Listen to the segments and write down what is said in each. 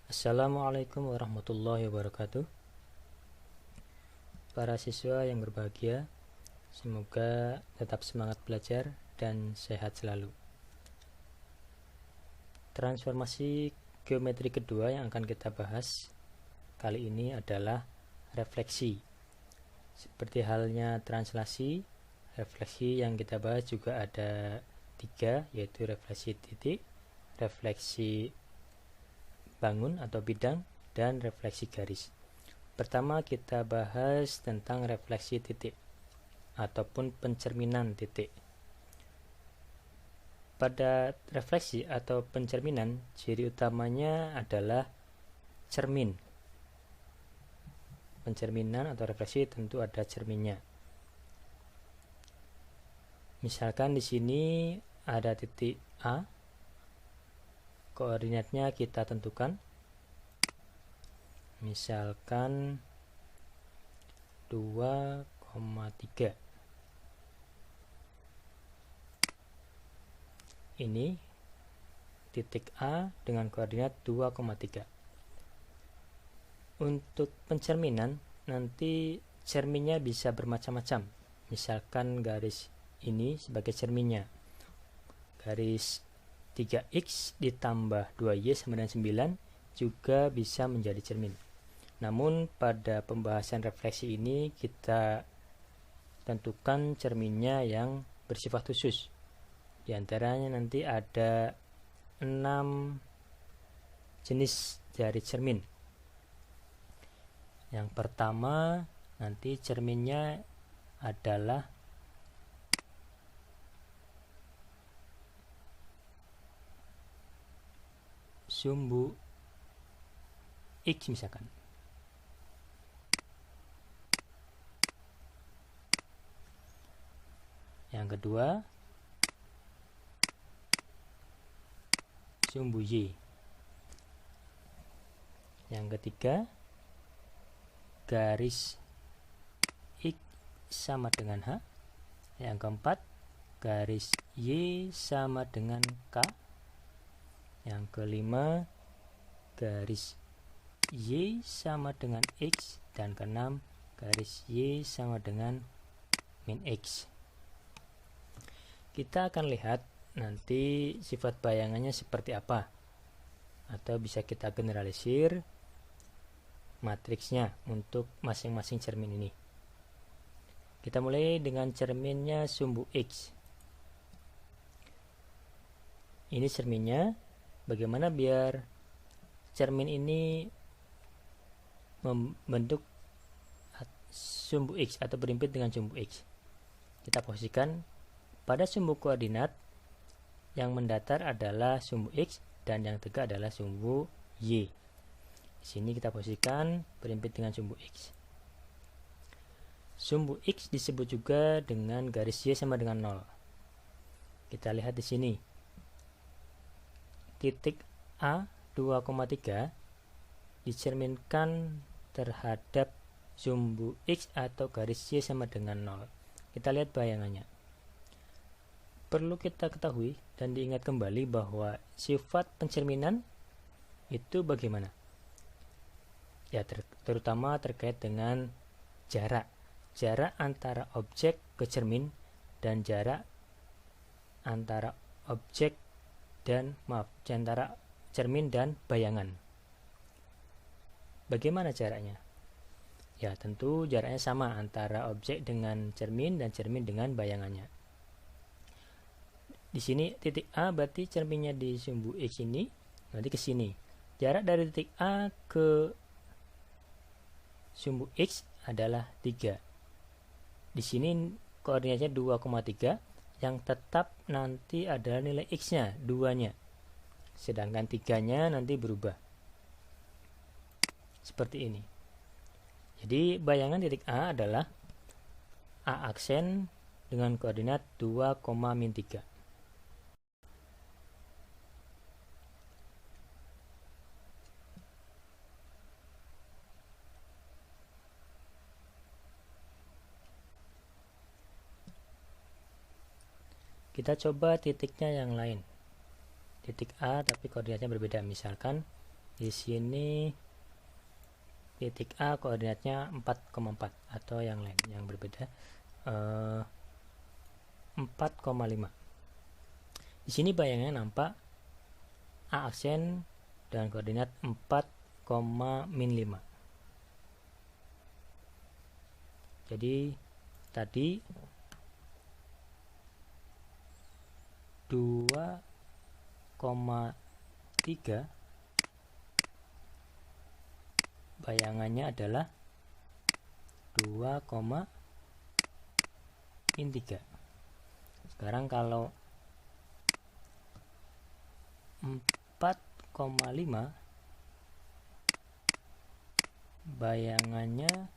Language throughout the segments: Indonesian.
Assalamualaikum warahmatullahi wabarakatuh. Para siswa yang berbahagia, semoga tetap semangat belajar dan sehat selalu. Transformasi geometri kedua yang akan kita bahas kali ini adalah refleksi. Seperti halnya translasi, refleksi yang kita bahas juga ada 3, yaitu refleksi titik, refleksi bangun atau bidang, dan refleksi garis. Pertama kita bahas tentang refleksi titik ataupun pencerminan titik. Pada refleksi atau pencerminan, ciri utamanya adalah cermin. Pencerminan atau refleksi tentu ada cerminnya. Misalkan di sini ada titik A, koordinatnya kita tentukan. Misalkan 2,3. Ini titik A dengan koordinat 2,3. Untuk pencerminan, nanti cerminnya bisa bermacam-macam. Misalkan garis ini sebagai cerminnya. Garis 3x ditambah 2y sama dengan 9 juga bisa menjadi cermin. Namun pada pembahasan refleksi ini kita tentukan cerminnya yang bersifat khusus. Di antaranya nanti ada 6 jenis dari cermin. Yang pertama nanti cerminnya adalah sumbu X misalkan. Yang kedua sumbu Y. Yang ketiga garis X sama dengan H. Yang keempat garis Y sama dengan K. Yang kelima garis Y sama dengan X. Dan keenam garis Y sama dengan min X. Kita akan lihat nanti sifat bayangannya seperti apa, atau bisa kita generalisir matriksnya untuk masing-masing cermin ini. Kita mulai dengan cerminnya sumbu X. Ini cerminnya. Bagaimana biar cermin ini membentuk sumbu X atau berimpit dengan sumbu X? Kita posisikan pada sumbu koordinat yang mendatar adalah sumbu X dan yang tegak adalah sumbu Y. Di sini kita posisikan berimpit dengan sumbu X. Sumbu X disebut juga dengan garis Y sama dengan 0. Kita lihat di sini. Titik A 2,3 dicerminkan terhadap sumbu X atau garis Y sama dengan 0. Kita lihat bayangannya. Perlu kita ketahui dan diingat kembali bahwa sifat pencerminan itu bagaimana? Ya, terutama terkait dengan jarak. Jarak antara objek ke cermin dan jarak antara objek dan antara cermin dan bayangan. Bagaimana jaraknya? Ya, tentu jaraknya sama antara objek dengan cermin dan cermin dengan bayangannya. Di sini titik A berarti cerminnya di sumbu X ini, nanti ke sini. Jarak dari titik A ke sumbu X adalah 3. Di sini koordinatnya 2,3, yang tetap nanti adalah nilai X-nya, 2-nya. Sedangkan 3-nya nanti berubah. Seperti ini. Jadi bayangan titik A adalah A aksen dengan koordinat 2,-3. Kita coba titiknya yang lain. Titik A tapi koordinatnya berbeda. Misalkan Di sini titik A koordinatnya 4,4 atau yang lain yang berbeda 4,5. Di sini bayangnya nampak A aksen dan koordinat 4,-5. Jadi tadi 2,3 bayangannya adalah 2,-3. Sekarang kalau 4,5 bayangannya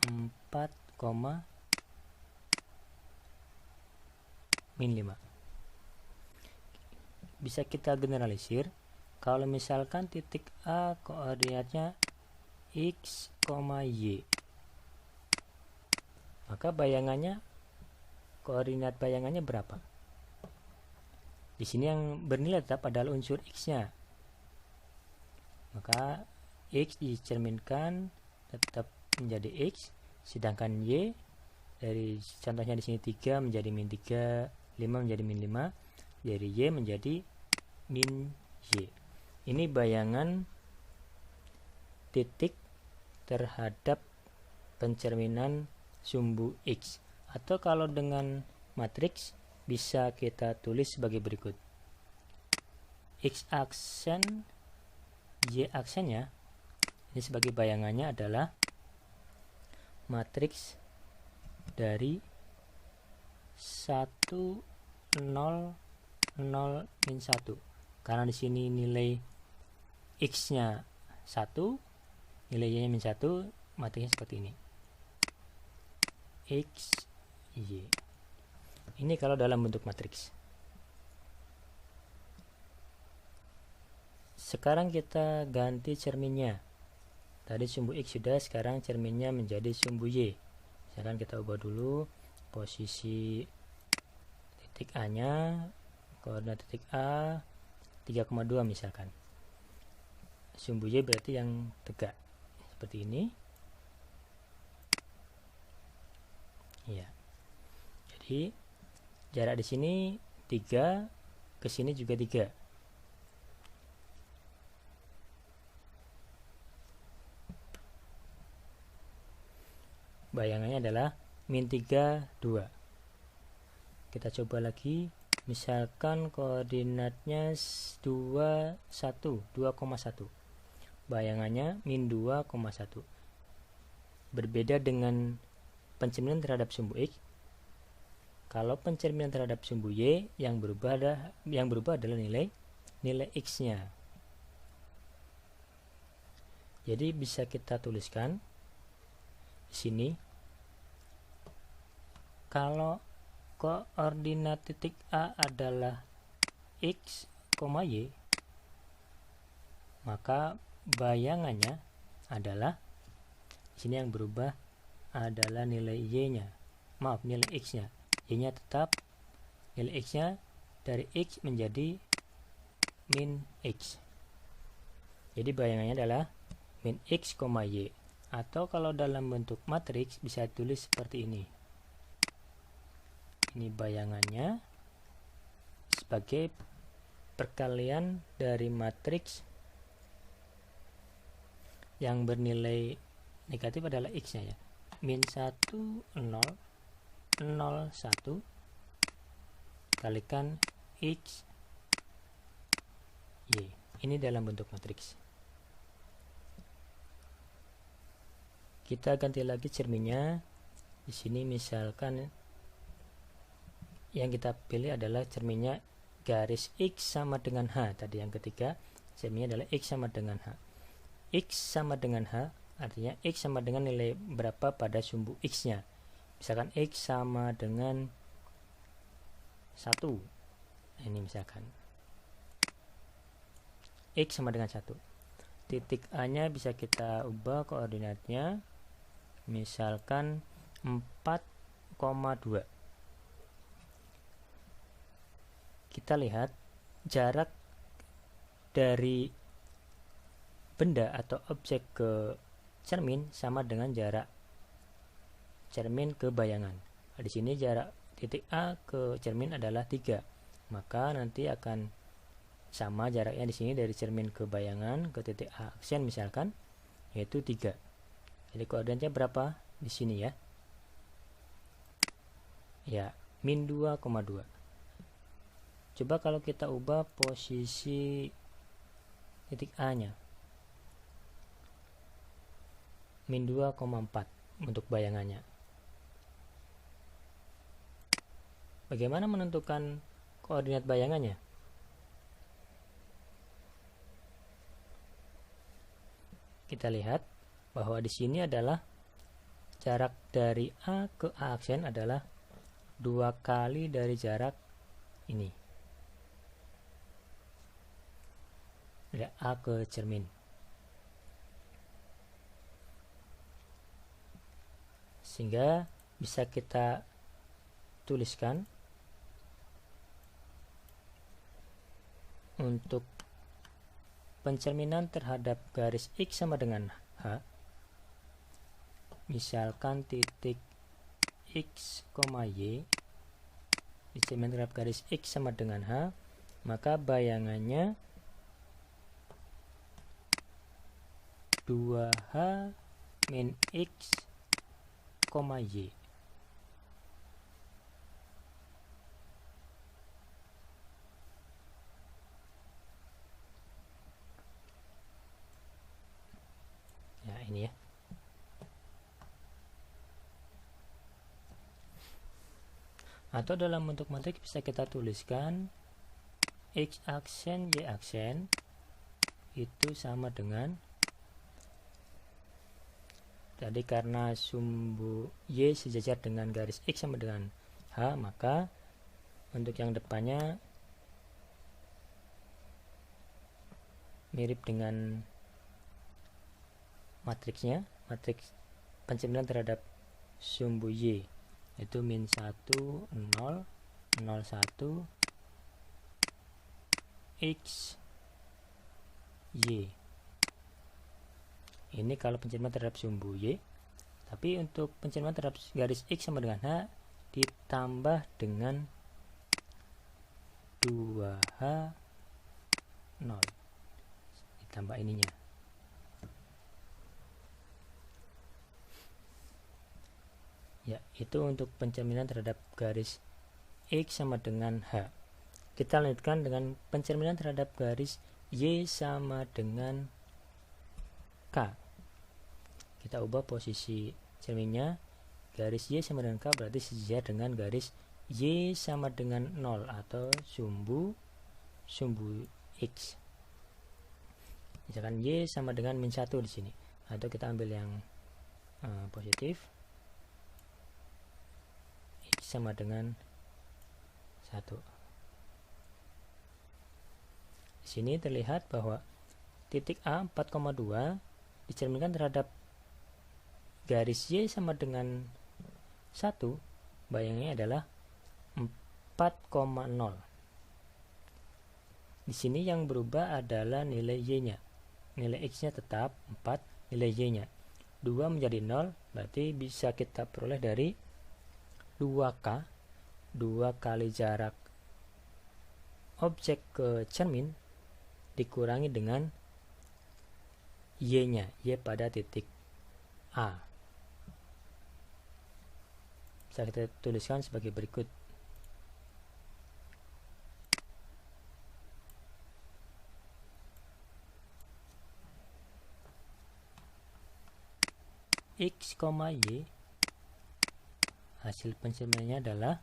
4,-5. Bisa kita generalisir kalau misalkan titik A koordinatnya X, Y, maka koordinat bayangannya berapa? Di sini yang bernilai tetap adalah unsur X-nya. Maka X dicerminkan tetap menjadi X, sedangkan Y dari contohnya di sini 3 menjadi -3, 5 menjadi -5, dari Y menjadi -Y. Ini bayangan titik terhadap pencerminan sumbu X, atau kalau dengan matriks bisa kita tulis sebagai berikut. X aksen, Y aksennya ini sebagai bayangannya adalah matriks dari 1 0 0 -1. Karena di sini nilai X-nya 1, nilai Y-nya -1, matriksnya seperti ini. X, Y. Ini kalau dalam bentuk matriks. Sekarang kita ganti cerminnya. Tadi sumbu X sudah, sekarang cerminnya menjadi sumbu Y. Misalkan kita ubah dulu posisi titik A-nya, koordinat titik A 3,2 misalkan. Sumbu Y berarti yang tegak seperti ini. Ya. Jadi jarak di sini 3, ke sini juga 3. Bayangannya adalah -3, 2. Kita coba lagi, misalkan koordinatnya 2,1. Bayangannya -2,1. Berbeda dengan pencerminan terhadap sumbu X. Kalau pencerminan terhadap sumbu Y, yang berubah adalah nilai X-nya. Jadi bisa kita tuliskan di sini, kalau koordinat titik A adalah X, Y, maka bayangannya adalah di sini yang berubah adalah nilai Y-nya. Maaf, nilai X-nya. Y-nya tetap, nilai X-nya dari X menjadi -X. Jadi bayangannya adalah -X, Y. Atau kalau dalam bentuk matriks bisa tulis seperti ini. Ini bayangannya sebagai perkalian dari matriks yang bernilai negatif adalah X-nya ya. -1, 0, 0, 1 kalikan X, Y. Ini dalam bentuk matriks. Kita ganti lagi cerminnya. Di sini misalkan yang kita pilih adalah cerminnya garis X sama dengan H. Tadi yang ketiga, cerminnya adalah X sama dengan H. X sama dengan H artinya X sama dengan nilai berapa pada sumbu X-nya. Misalkan X sama dengan 1. Ini misalkan X sama dengan 1. Titik A-nya bisa kita ubah koordinatnya. Misalkan 4,2. Kita lihat jarak dari benda atau objek ke cermin sama dengan jarak cermin ke bayangan. Di sini jarak titik A ke cermin adalah 3, maka nanti akan sama jaraknya di sini dari cermin ke bayangan ke titik A aksen misalkan, yaitu 3. Jadi koordinatnya berapa di sini ya? Ya, min 2,2. Coba kalau kita ubah posisi titik A-nya, min 2,4 untuk bayangannya. Bagaimana menentukan koordinat bayangannya? Kita lihat bahwa di sini adalah jarak dari A ke A aksen adalah 2 kali dari jarak ini, dari A ke cermin. Sehingga bisa kita tuliskan untuk pencerminan terhadap garis X sama dengan H, misalkan titik X, Y dicermin terhadap garis X sama dengan H, maka bayangannya 2H min X, Y. Ya, ini ya. Atau dalam bentuk matriks bisa kita tuliskan X aksen Y aksen itu sama dengan, tadi karena sumbu Y sejajar dengan garis X sama dengan H, maka untuk yang depannya mirip dengan matriksnya, matriks pencerminan terhadap sumbu Y, yaitu min 1, 0, 0, 1, X, Y. Ini kalau pencerminan terhadap sumbu Y. Tapi untuk pencerminan terhadap garis X sama dengan H ditambah dengan 2H 0, ditambah ininya. Ya, itu untuk pencerminan terhadap garis X sama dengan H. Kita lanjutkan dengan pencerminan terhadap garis Y sama dengan K. Kita ubah posisi cerminnya, garis Y sama dengan K berarti sejajar dengan garis Y sama dengan 0 atau sumbu X. Misalkan Y sama dengan min 1 di sini, atau kita ambil yang positif, X sama dengan 1. Di sini terlihat bahwa titik A 4,2 dicerminkan terhadap garis Y sama dengan 1, bayangannya adalah 4,0. Di sini yang berubah adalah nilai Y-nya. Nilai X-nya tetap 4, nilai Y-nya 2 menjadi 0, berarti bisa kita peroleh dari 2K, 2 kali jarak objek ke cermin dikurangi dengan Y-nya, Y pada titik A. Bisa kita tuliskan sebagai berikut. X, Y, hasil pencerminannya adalah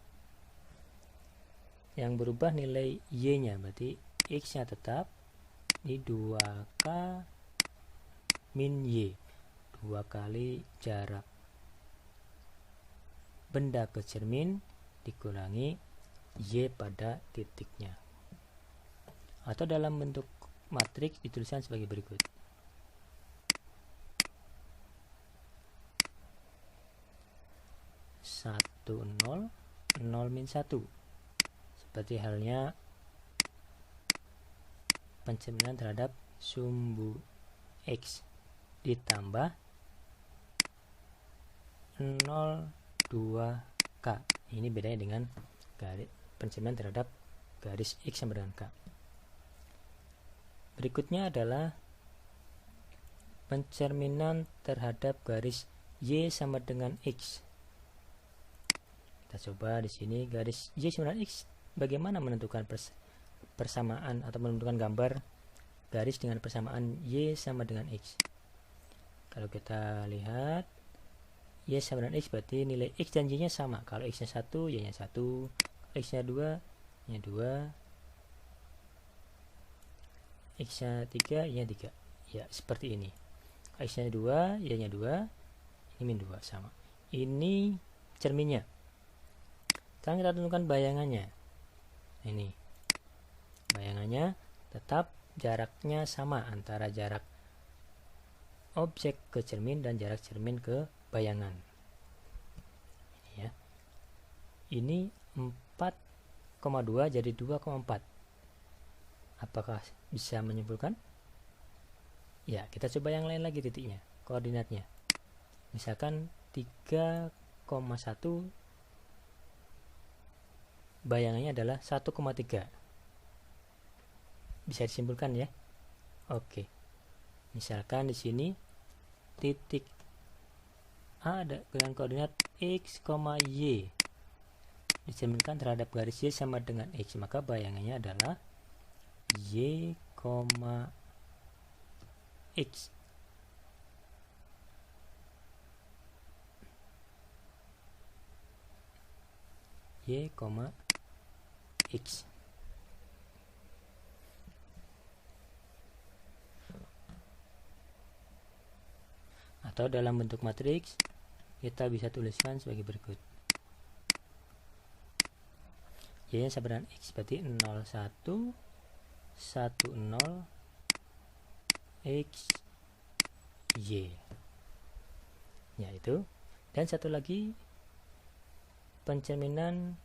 yang berubah nilai Y-nya, berarti X-nya tetap di 2K min Y, 2 kali jarak benda ke cermin dikurangi Y pada titiknya. Atau dalam bentuk matriks dituliskan sebagai berikut. Satu, 0, 0 min 1. Seperti halnya pencerminan terhadap sumbu X ditambah 0,2K. Ini bedanya dengan garis pencerminan terhadap garis X sama dengan K. Berikutnya adalah pencerminan terhadap garis Y sama dengan X. Kita coba di sini garis Y sama dengan X. Bagaimana menentukan persamaan atau menentukan gambar garis dengan persamaan Y sama dengan X? Kalau kita lihat Y sama dengan X berarti nilai X dan Y nya sama. Kalau X nya 1, Y nya 1. X nya 2, Y nya 2. X nya 3, Y nya 3. Ya, seperti ini. X nya 2, Y nya 2. Ini min 2 sama. Ini cerminnya. Sekarang kita tentukan bayangannya. Ini. Bayangannya tetap jaraknya sama antara jarak objek ke cermin dan jarak cermin ke bayangan. Ini ya. Ini 4,2 jadi 2,4. Apakah bisa menyimpulkan? Ya, kita coba yang lain lagi titiknya, koordinatnya. Misalkan 3,1, bayangannya adalah 1,3. Bisa disimpulkan ya. Oke. Misalkan di sini titik A ada dengan koordinat X, Y dicerminkan terhadap garis Y sama dengan X, maka bayangannya adalah Y, X. Y, X. Atau dalam bentuk matriks kita bisa tuliskan sebagai berikut. Y nya sama dengan X berarti 0, 1, 1, 0 X, Y. Ya itu. Dan satu lagi pencerminan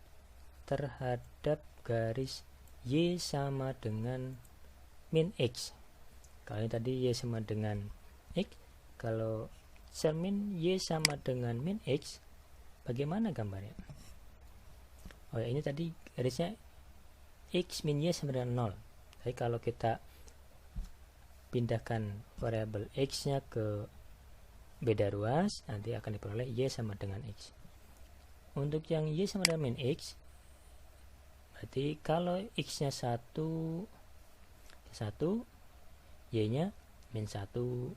terhadap garis Y sama dengan min X. Kalau ini tadi Y sama dengan X, kalau cermin Y sama dengan min X, bagaimana gambarnya? Oh ya, ini tadi garisnya X min Y sama dengan 0. Jadi kalau kita pindahkan variabel X nya ke beda ruas, nanti akan diperoleh Y sama dengan X. Untuk yang Y sama dengan min X, berarti kalau X nya 1, Y nya min 1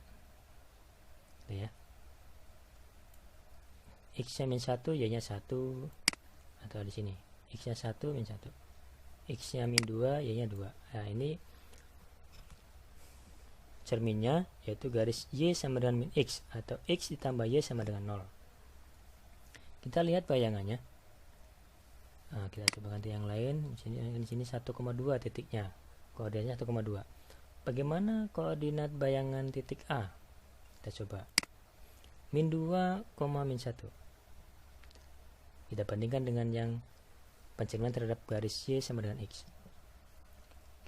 ya. X nya min 1, Y nya 1, atau di sini X nya 1 min 1, X nya min 2, Y nya 2. Nah ini cerminnya, yaitu garis Y sama dengan min X, atau X ditambah Y sama dengan 0. Kita lihat bayangannya. Nah, kita coba ganti yang lain. Di sini 1,2 titiknya, koordinatnya 1,2. Bagaimana koordinat bayangan titik A? Kita coba min 2, min 1. Kita bandingkan dengan yang pencerminan terhadap garis Y sama dengan X.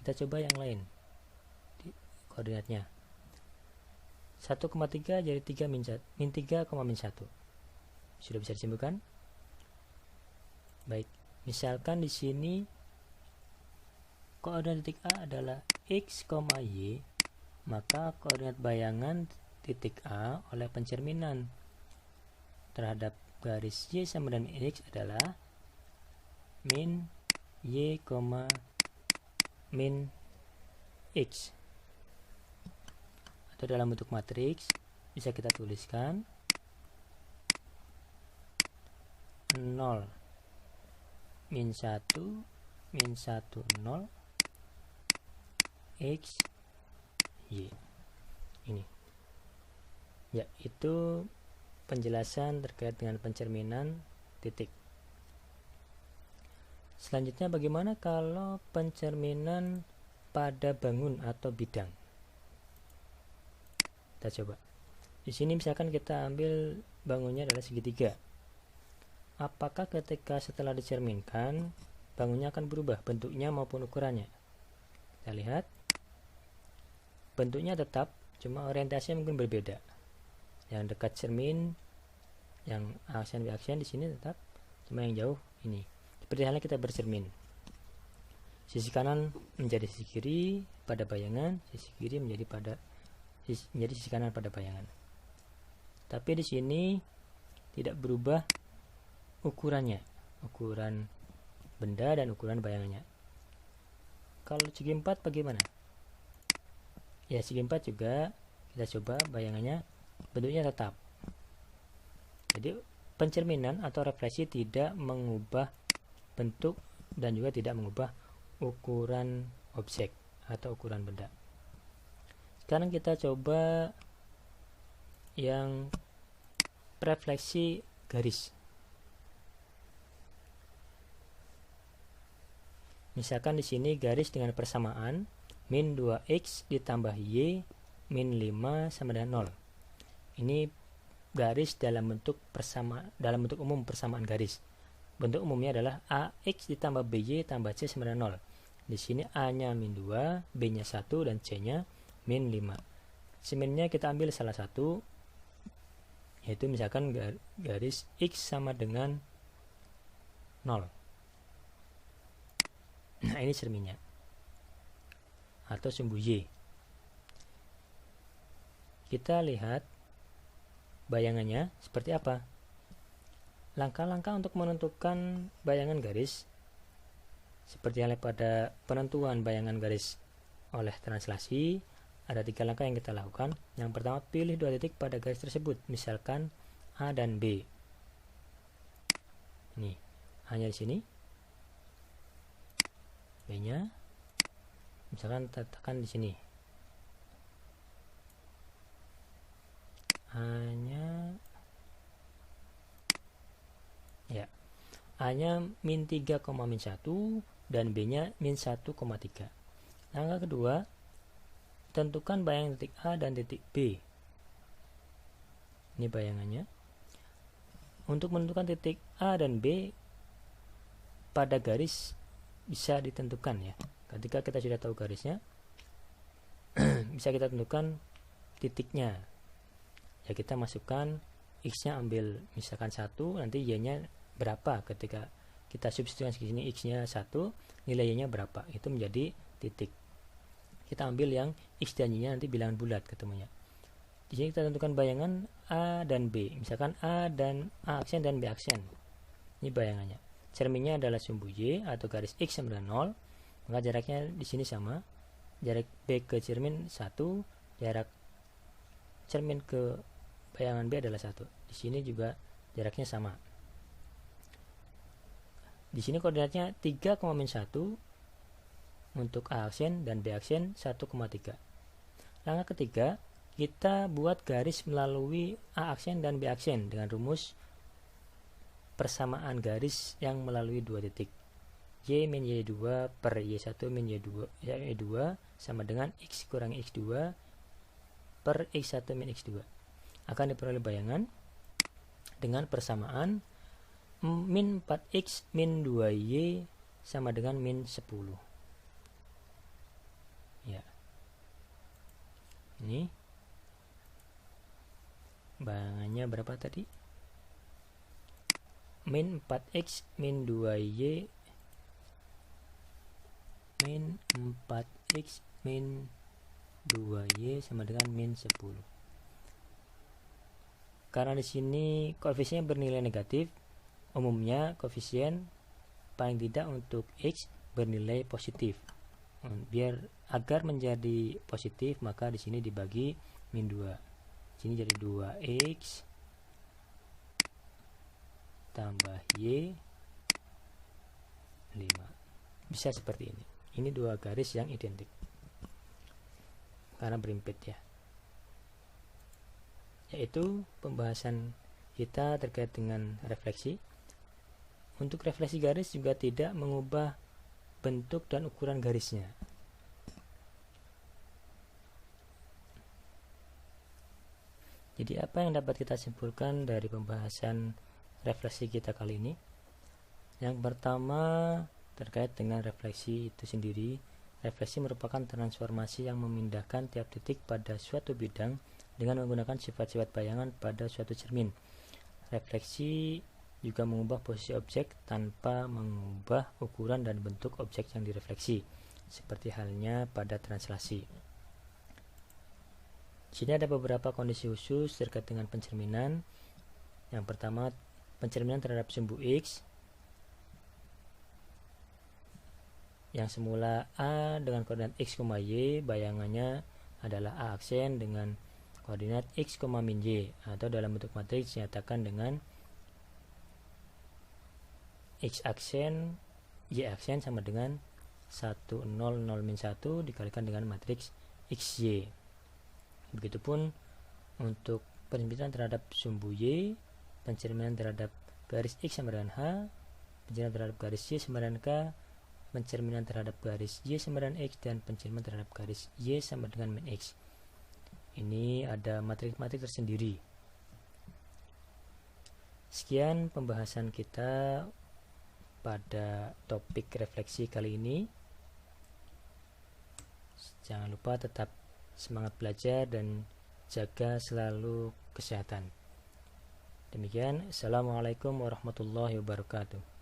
Kita coba yang lain. Koordinatnya 1,3 jadi 3 min 3, min 1. Sudah bisa disimpulkan? Baik, misalkan di sini koordinat titik A adalah X, Y, maka koordinat bayangan titik A oleh pencerminan terhadap garis Y sama dengan X adalah min Y, min X. Atau dalam bentuk matriks bisa kita tuliskan 0, min 1, min 1, 0 X, Y. Ini ya, itu penjelasan terkait dengan pencerminan titik. Selanjutnya, bagaimana kalau pencerminan pada bangun atau bidang? Kita coba. Di sini misalkan kita ambil bangunnya adalah segitiga. Apakah ketika setelah dicerminkan bangunnya akan berubah bentuknya maupun ukurannya? Kita lihat. Bentuknya tetap cuma orientasinya mungkin berbeda. Yang dekat cermin, yang A aksen B aksen di sini tetap, cuma yang jauh ini. Seperti halnya kita bercermin. Sisi kanan menjadi sisi kiri pada bayangan, sisi kiri menjadi sisi kanan pada bayangan. Tapi di sini tidak berubah ukurannya, ukuran benda dan ukuran bayangannya. Kalau segi 4 bagaimana? Ya, segi 4 juga kita coba bayangannya bentuknya tetap. Jadi pencerminan atau refleksi tidak mengubah bentuk dan juga tidak mengubah ukuran objek atau ukuran benda. Sekarang kita coba yang refleksi garis. Misalkan di sini garis dengan persamaan min 2x ditambah y min 5 sama dengan 0. Ini garis dalam bentuk umum persamaan garis. Bentuk umumnya adalah ax ditambah by tambah c sama dengan 0. Di sini a-nya min 2, b-nya 1 dan c-nya min 5. Seminnya kita ambil salah satu, yaitu misalkan garis x sama dengan 0. Nah, ini cerminnya atau sumbu y. Kita lihat bayangannya seperti apa. Langkah-langkah untuk menentukan bayangan garis seperti halnya pada penentuan bayangan garis oleh translasi, ada 3 langkah yang kita lakukan. Yang pertama, pilih 2 titik pada garis tersebut, misalkan A dan B. Ini A-nya di sini, B-nya misalkan tekan di sini. A-nya A-nya min 3, min 1 dan B-nya min 1,3. Langkah kedua, tentukan bayangan titik A dan titik B. Ini bayangannya. Untuk menentukan titik A dan B pada garis bisa ditentukan ya. Ketika kita sudah tahu garisnya, bisa kita tentukan titiknya. Ya, kita masukkan x-nya ambil misalkan 1, nanti y-nya berapa. Ketika kita substitusikan di sini x-nya 1, nilai y-nya berapa, itu menjadi titik. Kita ambil yang x dan y-nya nanti bilangan bulat ketemunya. Di sini kita tentukan bayangan A dan B, misalkan A aksen dan B aksen. Ini bayangannya. Cerminnya adalah sumbu y atau garis x sama dengan 0, maka jaraknya di sini sama. Jarak B ke cermin 1, jarak cermin ke bayangan B adalah 1. Di sini juga jaraknya sama. Di sini koordinatnya 3, min 1 untuk A aksen dan B aksen 1,3. Langkah ketiga, kita buat garis melalui A aksen dan B aksen dengan rumus persamaan garis yang melalui 2 titik. Y min Y2 per Y1 min Y2 sama dengan X kurang X2 per X1 min X2. Akan diperoleh bayangan dengan persamaan min 4x min 2y sama dengan min 10. Ya. Ini bayangannya berapa tadi? Min 4x min 2y min 4x min 2y sama dengan min 10. Karena di sini koefisien bernilai negatif, umumnya koefisien paling tidak untuk x bernilai positif. Agar menjadi positif, maka di sini dibagi min 2. Sini jadi 2x tambah y 5. Bisa seperti ini. Ini 2 garis yang identik karena berimpit ya. Yaitu pembahasan kita terkait dengan refleksi. Untuk refleksi garis juga tidak mengubah bentuk dan ukuran garisnya. Jadi apa yang dapat kita simpulkan dari pembahasan refleksi kita kali ini? Yang pertama terkait dengan refleksi itu sendiri, Refleksi merupakan transformasi yang memindahkan tiap titik pada suatu bidang dengan menggunakan sifat-sifat bayangan pada suatu cermin. Refleksi juga mengubah posisi objek tanpa mengubah ukuran dan bentuk objek yang direfleksi, seperti halnya pada translasi. Di sini ada beberapa kondisi khusus terkait dengan pencerminan. Yang pertama, pencerminan terhadap sumbu X yang semula A dengan koordinat X, Y, bayangannya adalah A aksen dengan koordinat X, min Y, atau dalam bentuk matriks dinyatakan dengan X aksen, Y aksen sama dengan 1, 0, 0, min 1 dikalikan dengan matriks XY. Begitupun untuk pencerminan terhadap sumbu Y, pencerminan terhadap garis X sama dengan H, pencerminan terhadap garis Y sama dengan K, pencerminan terhadap garis Y sama dengan X, dan pencerminan terhadap garis Y sama dengan min X. Ini ada matriks-matriks tersendiri. Sekian pembahasan kita pada topik refleksi kali ini. Jangan lupa tetap semangat belajar dan jaga selalu kesehatan. Demikian, Assalamualaikum warahmatullahi wabarakatuh.